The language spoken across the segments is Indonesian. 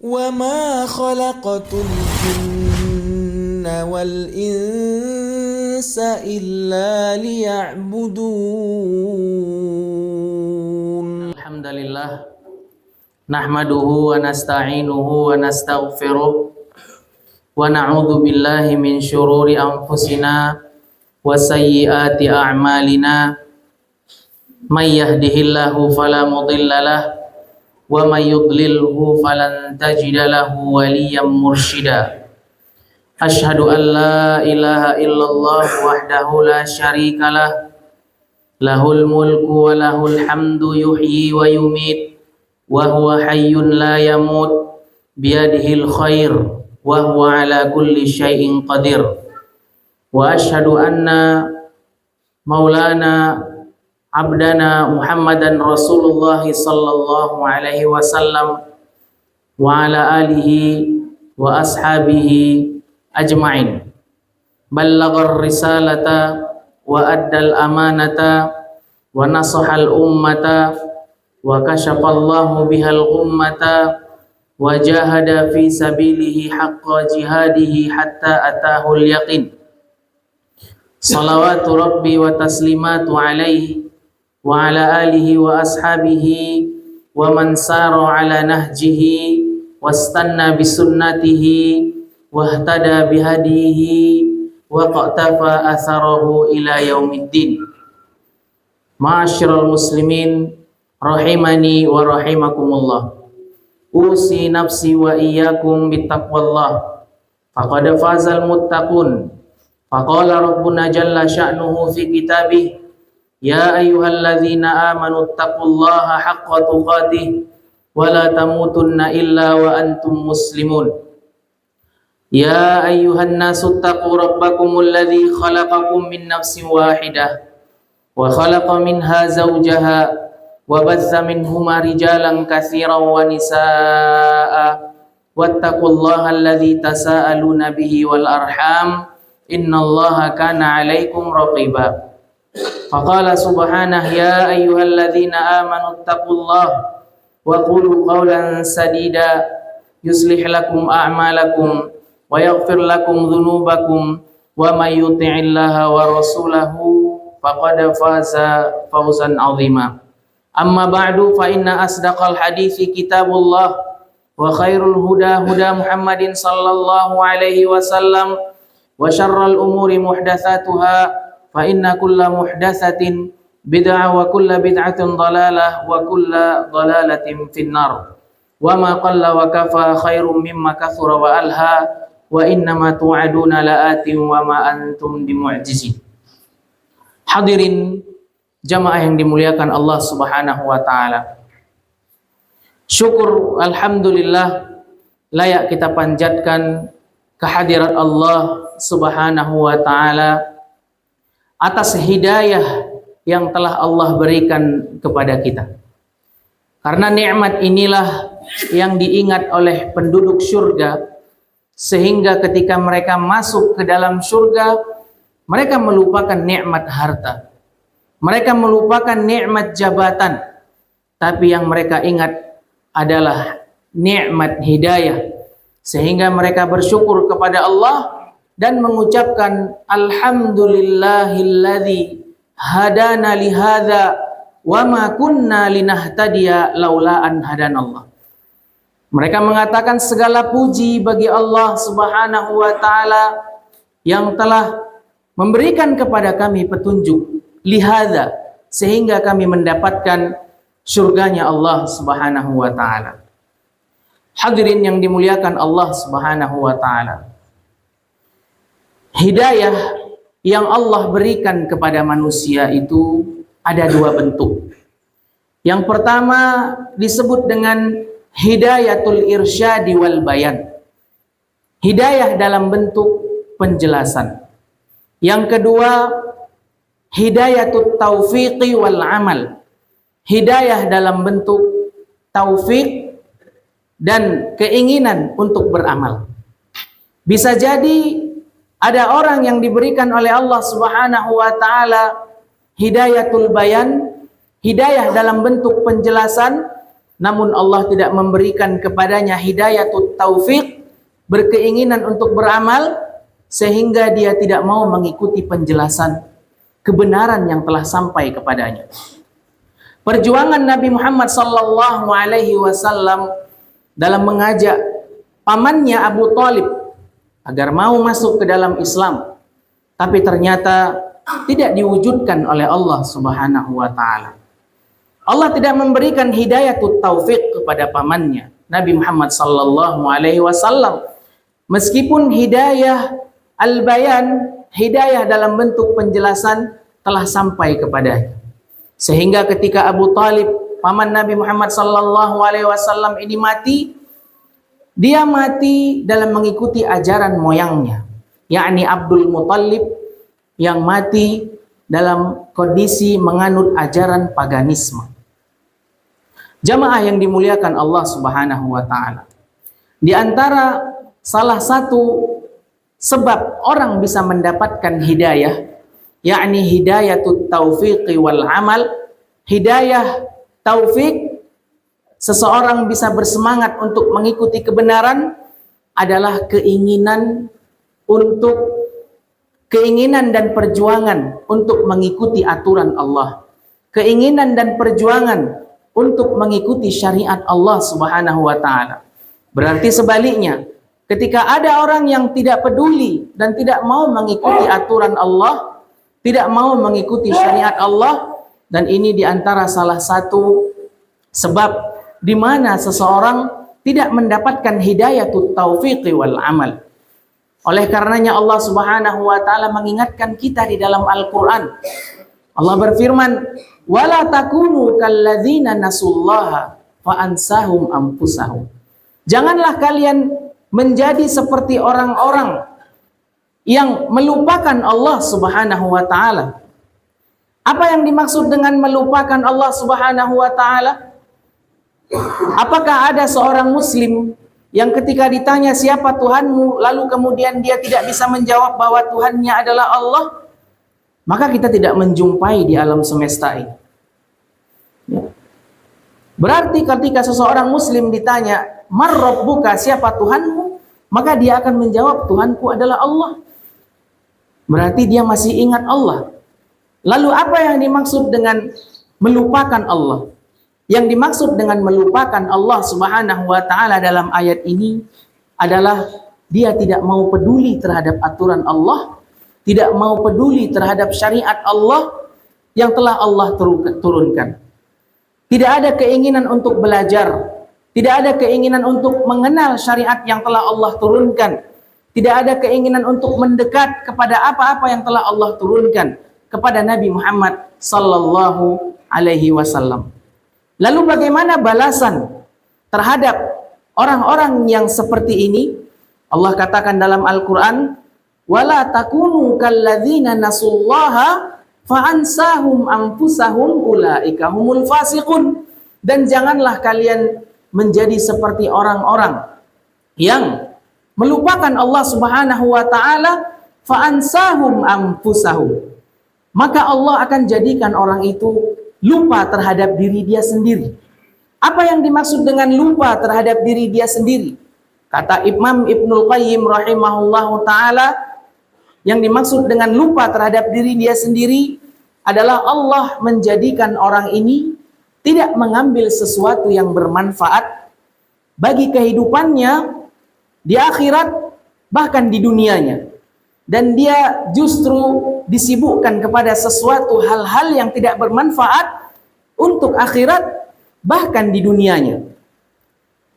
وما خلقت الجن والإنس إلا ليعبدون. الحمد لله نحمده ونستعينه ونستغفره ونعوذ بالله من شرور أنفسنا وسيئات أعمالنا من يهده الله فلا مضل له ومن يضلله فلن تجد له وليا مرشدا. أشهد أن لا إله إلا الله وحده لا شريك له له الملك وله الحمد يحيي ويميت وهو حي لا يموت بيده الخير وهو على كل شيء قدير. وأشهد أن مولانا عبدنا محمدا رسول الله صلى الله عليه وسلم وعلى آله وأصحابه أجمعين بلغ الرسالة وأدى الأمانة ونصح الأمة وكشف الله بها الغمة وجاهد في سبيله حق جهاده حتى أتاه اليقين. صلوات ربي وتسليمات عليه وعلى آله وأصحابه ومن سار على نهجه واستنى بسنته واهتدى بهديه وقتفى أثره إلى يوم الدين. Ma'asyiral muslimin rahimani wa rahimakumullah. Usi nafsi wa iyyakum bittaqwallah. Faqad fazal muttaqun. Faqala rabbuna jalla sya'nuhu fi kitabih, ya ayyuhalladzina amanu taqullaha haqqa tuqatih wa la tamutunna illa wa antum muslimun. Ya ayyuhan nasu taqu rabbakumul ladzi khalaqakum min nafsin wahidah wa khalaqa minha zawjaha wa batha minhuma rijalan katsiran wa nisaa'a wattaqullaha alladzi tasaaluna bihi wal arham innallaha kana 'alaikum raqiba. Faqala subhanahu ya ayyuhalladzina amanu taqullaha wa qulu qawlan sadida yuslih lakum a'malakum wa yaghfir lakum dhunubakum wa may yuti'illaha wa rasulahu faqad faza fawzan 'azima. Amma ba'du fa inna asdaqal hadithi kitabullah wa khairul huda huda Muhammadin sallallahu alaihi wasallam wa syarral umuri muhdatsatuha fa inna kulla muhdatsatin bid'ah wa kulla bid'atin dhalalah wa kulla dhalalatin finnar. Wa ma qalla wa kafa khairum mimma kathura wa alha wa innama tu'aduna la'atin wa ma antum bimu'jizin. Hadirin jamaah yang dimuliakan Allah Subhanahu wa taala. Syukur alhamdulillah layak kita panjatkan kehadirat Allah Subhanahu wa taala atas hidayah yang telah Allah berikan kepada kita. Karena nikmat inilah yang diingat oleh penduduk surga, sehingga ketika mereka masuk ke dalam surga, mereka melupakan nikmat harta, mereka melupakan nikmat jabatan, tapi yang mereka ingat adalah nikmat hidayah, sehingga mereka bersyukur kepada Allah dan mengucapkan alhamdulillahilladzi hadana lihadza wa ma kunna linahtadiya laula an hadanallah. Mereka mengatakan segala puji bagi Allah Subhanahu wa taala yang telah memberikan kepada kami petunjuk lihadza sehingga kami mendapatkan surganya Allah Subhanahu wa taala. Hadirin yang dimuliakan Allah Subhanahu wa taala. Hidayah yang Allah berikan kepada manusia itu ada dua bentuk. Yang pertama disebut dengan hidayatul irsyadi wal bayan. Hidayah dalam bentuk penjelasan. Yang kedua hidayatut taufiqi wal amal. Hidayah dalam bentuk taufik dan keinginan untuk beramal. Bisa jadi ada orang yang diberikan oleh Allah Subhanahu wa taala hidayatul bayan, hidayah dalam bentuk penjelasan, namun Allah tidak memberikan kepadanya hidayatut taufik, berkeinginan untuk beramal, sehingga dia tidak mau mengikuti penjelasan kebenaran yang telah sampai kepadanya. Perjuangan Nabi Muhammad sallallahu alaihi wasallam dalam mengajak pamannya Abu Thalib agar mau masuk ke dalam Islam, tapi ternyata tidak diwujudkan oleh Allah Subhanahu wa taala. Allah tidak memberikan hidayatut taufik kepada pamannya Nabi Muhammad sallallahu alaihi wasallam, meskipun hidayah al-bayan, hidayah dalam bentuk penjelasan telah sampai kepadanya. Sehingga ketika Abu Thalib, paman Nabi Muhammad sallallahu alaihi wasallam ini mati, dia mati dalam mengikuti ajaran moyangnya, yakni Abdul Muthalib, yang mati dalam kondisi menganut ajaran paganisme. Jamaah yang dimuliakan Allah Subhanahu wa taala, di antara salah satu sebab orang bisa mendapatkan hidayah, yakni hidayatut taufiqi wal amal, hidayah taufik, seseorang bisa bersemangat untuk mengikuti kebenaran, adalah keinginan dan perjuangan untuk mengikuti aturan Allah, keinginan dan perjuangan untuk mengikuti syariat Allah Subhanahu wa taala. Berarti sebaliknya, ketika ada orang yang tidak peduli dan tidak mau mengikuti aturan Allah, tidak mau mengikuti syariat Allah, dan ini diantara salah satu sebab di mana seseorang tidak mendapatkan hidayatut taufiqi wal amal. Oleh karenanya Allah Subhanahu wa taala mengingatkan kita di dalam Al-Qur'an. Allah berfirman, "Wala takunu kalladzina nasullaha fa ansahum anfusahum." Janganlah kalian menjadi seperti orang-orang yang melupakan Allah Subhanahu wa taala. Apa yang dimaksud dengan melupakan Allah Subhanahu wa taala? Apakah ada seorang muslim yang ketika ditanya siapa Tuhanmu, lalu kemudian dia tidak bisa menjawab bahwa Tuhannya adalah Allah? Maka kita tidak menjumpai di alam semesta ini. Berarti ketika seseorang muslim ditanya, "Man rabbuka?" siapa Tuhanmu? Maka dia akan menjawab, Tuhanku adalah Allah. Berarti dia masih ingat Allah. Lalu apa yang dimaksud dengan melupakan Allah? Yang dimaksud dengan melupakan Allah Subhanahu wa taala dalam ayat ini adalah dia tidak mau peduli terhadap aturan Allah, tidak mau peduli terhadap syariat Allah yang telah Allah turunkan. Tidak ada keinginan untuk belajar, tidak ada keinginan untuk mengenal syariat yang telah Allah turunkan, tidak ada keinginan untuk mendekat kepada apa-apa yang telah Allah turunkan kepada Nabi Muhammad sallallahu alaihi wasallam. Lalu bagaimana balasan terhadap orang-orang yang seperti ini? Allah katakan dalam Al-Qur'an, "Wala takunu kalladzina nasullaha fa ansahum anfusahum ulaika humul fasiqun." Dan janganlah kalian menjadi seperti orang-orang yang melupakan Allah Subhanahu wa taala, fa ansahum anfusahum. Maka Allah akan jadikan orang itu lupa terhadap diri dia sendiri. Apa yang dimaksud dengan lupa terhadap diri dia sendiri? Kata Imam Ibnul Qayyim rahimahullahu ta'ala, yang dimaksud dengan lupa terhadap diri dia sendiri adalah Allah menjadikan orang ini tidak mengambil sesuatu yang bermanfaat bagi kehidupannya di akhirat, bahkan di dunianya. Dan dia justru disibukkan kepada sesuatu hal-hal yang tidak bermanfaat untuk akhirat, bahkan di dunianya.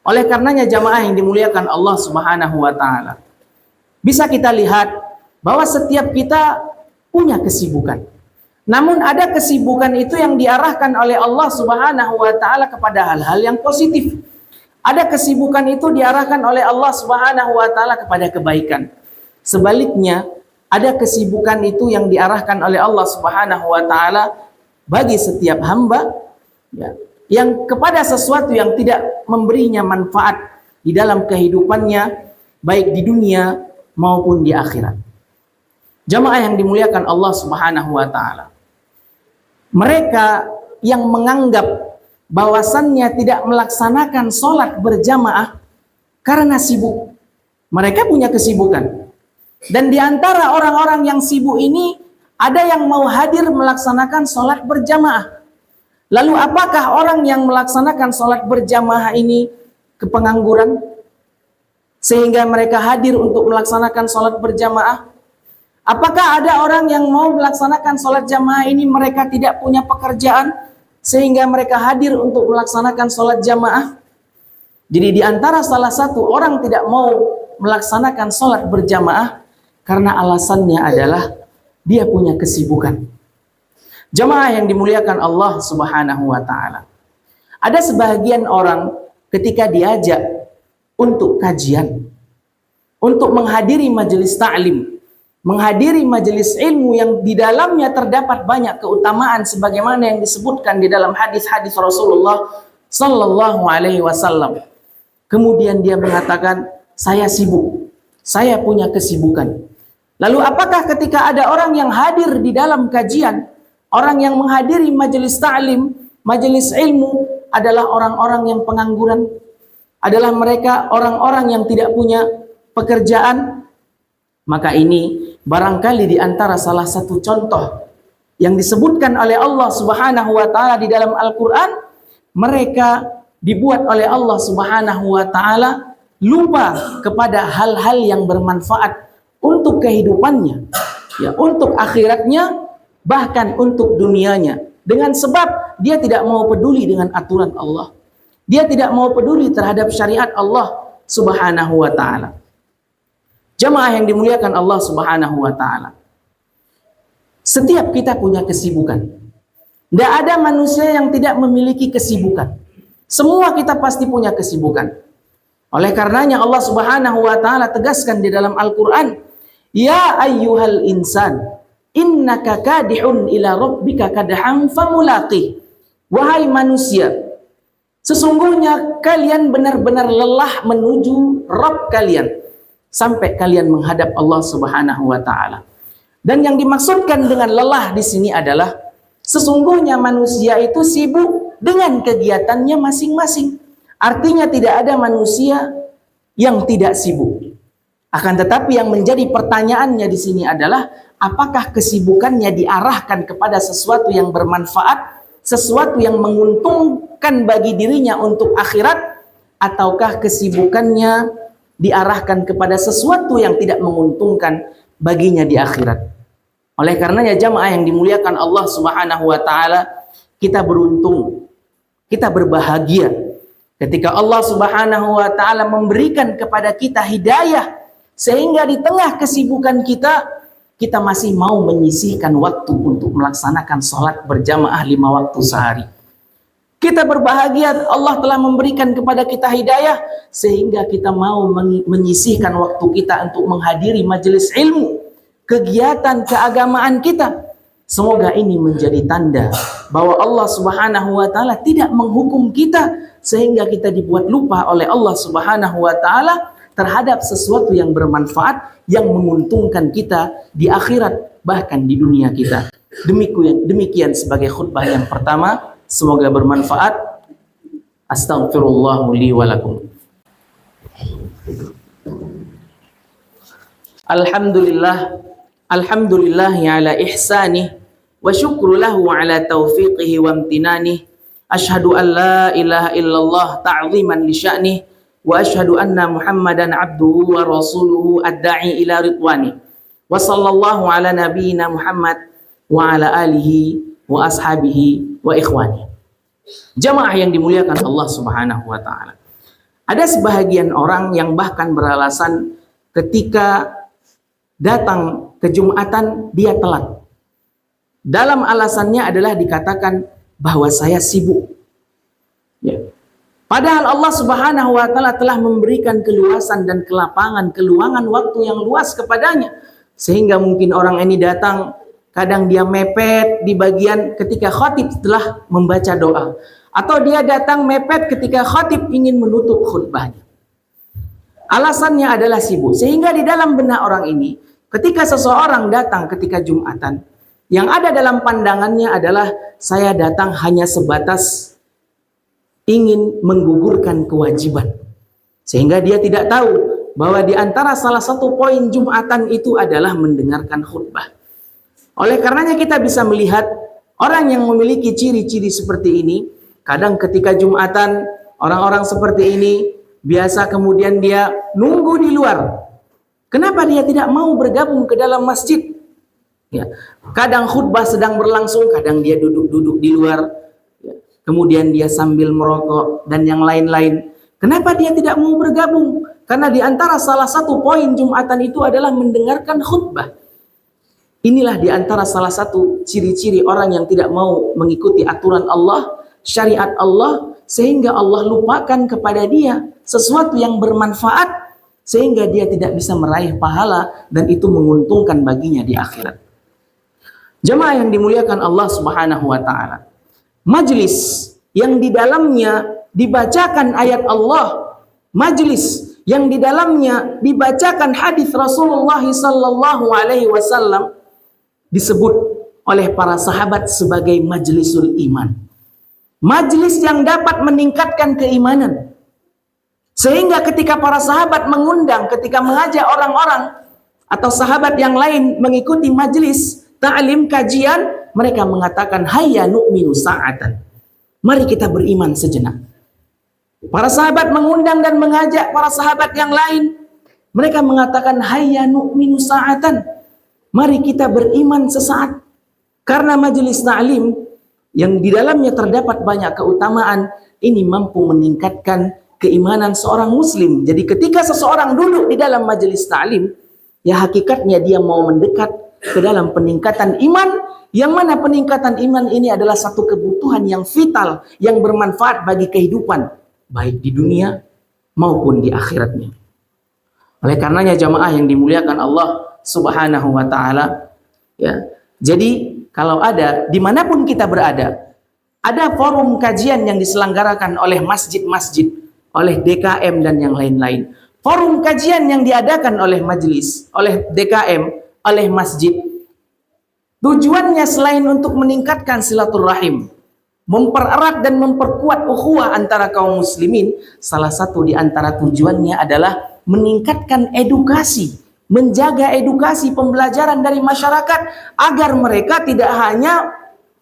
Oleh karenanya jamaah yang dimuliakan Allah Subhanahu wa taala, bisa kita lihat bahwa setiap kita punya kesibukan. Namun ada kesibukan itu yang diarahkan oleh Allah Subhanahu wa taala kepada hal-hal yang positif. Ada kesibukan itu diarahkan oleh Allah Subhanahu wa taala kepada kebaikan. Sebaliknya, ada kesibukan itu yang diarahkan oleh Allah Subhanahu wa taala bagi setiap hamba, ya, yang kepada sesuatu yang tidak memberinya manfaat di dalam kehidupannya, baik di dunia maupun di akhirat. Jamaah yang dimuliakan Allah Subhanahu wa taala, mereka yang menganggap bahwasannya tidak melaksanakan sholat berjamaah karena sibuk. Mereka punya kesibukan. Dan di antara orang-orang yang sibuk ini, ada yang mau hadir melaksanakan sholat berjamaah. Lalu apakah orang yang melaksanakan sholat berjamaah ini kepengangguran? Sehingga mereka hadir untuk melaksanakan sholat berjamaah? Apakah ada orang yang mau melaksanakan sholat jamaah ini mereka tidak punya pekerjaan? Sehingga mereka hadir untuk melaksanakan sholat jamaah? Jadi di antara salah satu orang tidak mau melaksanakan sholat berjamaah karena alasannya adalah dia punya kesibukan. Jamaah yang dimuliakan Allah Subhanahu wa ta'ala. Ada sebagian orang ketika diajak untuk kajian, untuk menghadiri majelis ta'lim, menghadiri majelis ilmu yang di dalamnya terdapat banyak keutamaan sebagaimana yang disebutkan di dalam hadis-hadis Rasulullah sallallahu alaihi wasallam. Kemudian dia mengatakan, saya sibuk, saya punya kesibukan. Lalu apakah ketika ada orang yang hadir di dalam kajian, orang yang menghadiri majelis ta'lim, majelis ilmu adalah orang-orang yang pengangguran? Adalah mereka orang-orang yang tidak punya pekerjaan? Maka ini barangkali di antara salah satu contoh yang disebutkan oleh Allah Subhanahu wa ta'ala di dalam Al-Quran. Mereka dibuat oleh Allah Subhanahu wa ta'ala lupa kepada hal-hal yang bermanfaat untuk kehidupannya, ya, untuk akhiratnya, bahkan untuk dunianya. Dengan sebab dia tidak mau peduli dengan aturan Allah. Dia tidak mau peduli terhadap syariat Allah Subhanahu wa ta'ala. Jamaah yang dimuliakan Allah Subhanahu wa ta'ala, setiap kita punya kesibukan. Tidak ada manusia yang tidak memiliki kesibukan. Semua kita pasti punya kesibukan. Oleh karenanya Allah Subhanahu wa ta'ala tegaskan di dalam Al-Quran, ya ayyuhal insan, innaka kadihun ila rabbika kadhan famulaqih. Wahai manusia, sesungguhnya kalian benar-benar lelah menuju Rabb kalian sampai kalian menghadap Allah Subhanahu wa ta'ala. Dan yang dimaksudkan dengan lelah di sini adalah sesungguhnya manusia itu sibuk dengan kegiatannya masing-masing. Artinya tidak ada manusia yang tidak sibuk. Akan tetapi yang menjadi pertanyaannya di sini adalah apakah kesibukannya diarahkan kepada sesuatu yang bermanfaat, sesuatu yang menguntungkan bagi dirinya untuk akhirat, ataukah kesibukannya diarahkan kepada sesuatu yang tidak menguntungkan baginya di akhirat. Oleh karenanya jamaah yang dimuliakan Allah Subhanahu wa ta'ala, kita beruntung, kita berbahagia ketika Allah Subhanahu wa ta'ala memberikan kepada kita hidayah, sehingga di tengah kesibukan kita, kita masih mau menyisihkan waktu untuk melaksanakan sholat berjamaah 5 waktu sehari. Kita berbahagia Allah telah memberikan kepada kita hidayah, sehingga kita mau menyisihkan waktu kita untuk menghadiri majelis ilmu, kegiatan keagamaan kita. Semoga ini menjadi tanda bahwa Allah Subhanahu wa ta'ala tidak menghukum kita sehingga kita dibuat lupa oleh Allah Subhanahu wa ta'ala terhadap sesuatu yang bermanfaat, yang menguntungkan kita di akhirat, bahkan di dunia kita. Demikian sebagai khutbah yang pertama. Semoga bermanfaat. Astaghfirullah li wa lakum. Alhamdulillah ala ihsanih wa syukru lahu ala taufiqihi wa amtinanih. Ashhadu an la ilaha illallah ta'ziman li sya'nih wa ashhadu anna Muhammadan abduhu wa rasuluhu ad-da'i ila ridwani. Wa sallallahu ala nabiyyina Muhammad wa ala alihi wa ashabihi wa ikhwani. Jamaah yang dimuliakan Allah Subhanahu wa ta'ala. Ada sebahagian orang yang bahkan beralasan ketika datang ke Jumatan dia telat. Dalam alasannya adalah dikatakan bahwa saya sibuk. Ya. Padahal Allah Subhanahu wa ta'ala telah memberikan keluasan dan kelapangan, keluangan waktu yang luas kepadanya. Sehingga mungkin orang ini datang, kadang dia mepet di bagian ketika khatib telah membaca doa. Atau dia datang mepet ketika khatib ingin menutup khutbahnya. Alasannya adalah sibuk. Sehingga di dalam benak orang ini, ketika seseorang datang ketika Jumatan, yang ada dalam pandangannya adalah saya datang hanya sebatas ingin menggugurkan kewajiban. Sehingga dia tidak tahu bahwa di antara salah satu poin Jumatan itu adalah mendengarkan khutbah. Oleh karenanya kita bisa melihat orang yang memiliki ciri-ciri seperti ini, kadang ketika Jumatan, orang-orang seperti ini biasa kemudian dia nunggu di luar. Kenapa dia tidak mau bergabung ke dalam masjid? Ya, kadang khutbah sedang berlangsung, kadang dia duduk-duduk di luar. Ya, kemudian dia sambil merokok dan yang lain-lain. Kenapa dia tidak mau bergabung? Karena di antara salah satu poin Jumatan itu adalah mendengarkan khutbah. Inilah di antara salah satu ciri-ciri orang yang tidak mau mengikuti aturan Allah, syariat Allah, sehingga Allah lupakan kepada dia sesuatu yang bermanfaat, sehingga dia tidak bisa meraih pahala dan itu menguntungkan baginya di akhirat. Jemaah yang dimuliakan Allah Subhanahu wa taala. Majlis yang di dalamnya dibacakan ayat Allah, majlis yang di dalamnya dibacakan hadis Rasulullah sallallahu alaihi wasallam disebut oleh para sahabat sebagai majlisul iman. Majlis yang dapat meningkatkan keimanan. Sehingga ketika para sahabat mengundang, ketika mengajak orang-orang atau sahabat yang lain mengikuti majlis ta'lim kajian, mereka mengatakan hayya nu'minu sa'atan. Mari kita beriman sejenak. Para sahabat mengundang dan mengajak para sahabat yang lain. Mereka mengatakan hayya nu'minu sa'atan. Mari kita beriman sesaat. Karena majelis ta'lim yang di dalamnya terdapat banyak keutamaan, ini mampu meningkatkan keimanan seorang muslim. Jadi ketika seseorang duduk di dalam majelis ta'lim, ya hakikatnya dia mau mendekat ke dalam peningkatan iman, yang mana peningkatan iman ini adalah satu kebutuhan yang vital, yang bermanfaat bagi kehidupan, baik di dunia maupun di akhiratnya. Oleh karenanya jamaah yang dimuliakan Allah Subhanahu wa taala, ya. Jadi kalau ada dimanapun kita berada, ada forum kajian yang diselenggarakan oleh masjid-masjid, oleh DKM dan yang lain-lain. Forum kajian yang diadakan oleh majelis, oleh DKM, oleh masjid. Tujuannya selain untuk meningkatkan silaturahim, mempererat dan memperkuat ukhuwah antara kaum muslimin, salah satu di antara tujuannya adalah meningkatkan edukasi, menjaga edukasi pembelajaran dari masyarakat agar mereka tidak hanya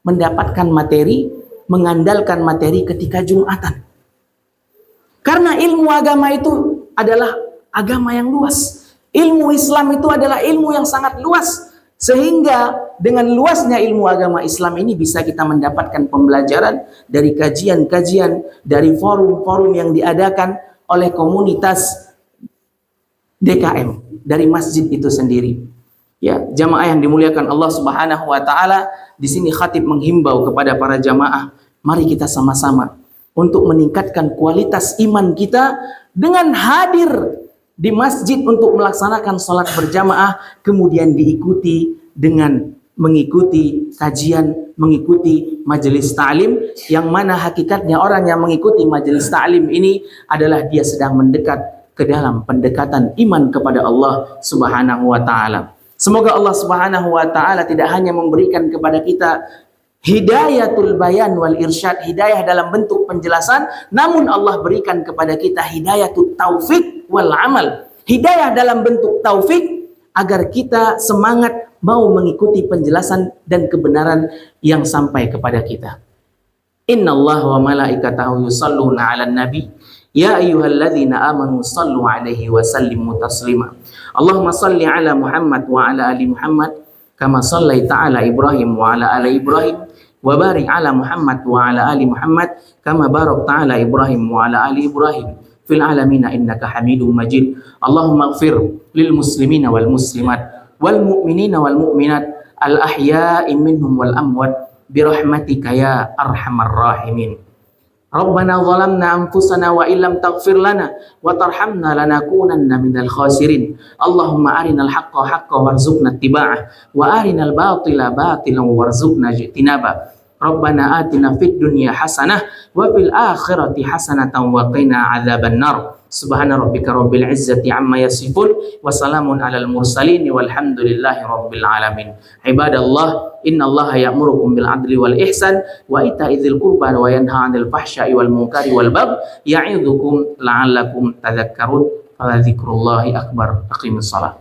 mendapatkan materi, mengandalkan materi ketika Jumatan. Karena ilmu agama itu adalah agama yang luas. Ilmu Islam itu adalah ilmu yang sangat luas. Sehingga dengan luasnya ilmu agama Islam ini bisa kita mendapatkan pembelajaran dari kajian-kajian, dari forum-forum yang diadakan oleh komunitas DKM, dari masjid itu sendiri. Ya, jamaah yang dimuliakan Allah Subhanahu wa taala, di sini khatib menghimbau kepada para jamaah, mari kita sama-sama untuk meningkatkan kualitas iman kita dengan hadir di masjid untuk melaksanakan sholat berjamaah, kemudian diikuti dengan mengikuti kajian, mengikuti majelis ta'lim, yang mana hakikatnya orang yang mengikuti majelis ta'lim ini adalah dia sedang mendekat ke dalam pendekatan iman kepada Allah Subhanahu wa taala. Semoga Allah Subhanahu wa taala tidak hanya memberikan kepada kita hidayatul bayan wal irsyad, hidayah dalam bentuk penjelasan, namun Allah berikan kepada kita hidayatul taufik wal amal, hidayah dalam bentuk taufik agar kita semangat mau mengikuti penjelasan dan kebenaran yang sampai kepada kita. Innallaha wa malaikatahu yusalluna 'alan nabi ya ayyuhalladzina amanu sallu 'alaihi wa sallimu taslima. Allahumma salli 'ala Muhammad wa 'ala ali Muhammad kama shallaita 'ala Ibrahim wa 'ala ali Ibrahim wa barik 'ala Muhammad wa 'ala ali Muhammad kama barakta 'ala Ibrahim wa 'ala ali Ibrahim fil alamin innaka Hamidum Majid. Allahumma ighfir lil muslimina wal muslimat wal mu'minina wal mu'minat al ahya'i minhum wal amwat bi rahmatika ya arhamar rahimin. Rabbana zalamna anfusana wa illam taghfir lana wa tarhamna lanakunanna minal khasirin. Allahumma arinal haqqa haqqan warzuqna ittiba'ah wa arinal batila batilan warzuqna ijtinaba. Rabbana atina fid dunya hasanah wa fil akhirati hasanatan wa qina adzabannar. Subhana rabbika rabbil izzati amma yasifun wa salamun alal mursalin walhamdulillahi rabbil alamin. Ibadallah, innallaha ya'murukum bil adli wal ihsan wa ita'i dzil qurba wa yanha 'anil fahsya'i wal munkari wal baghi ya'idzukum la'allakum tadhakkarun. Fa dzikrullahi akbar. Aqimus shalah.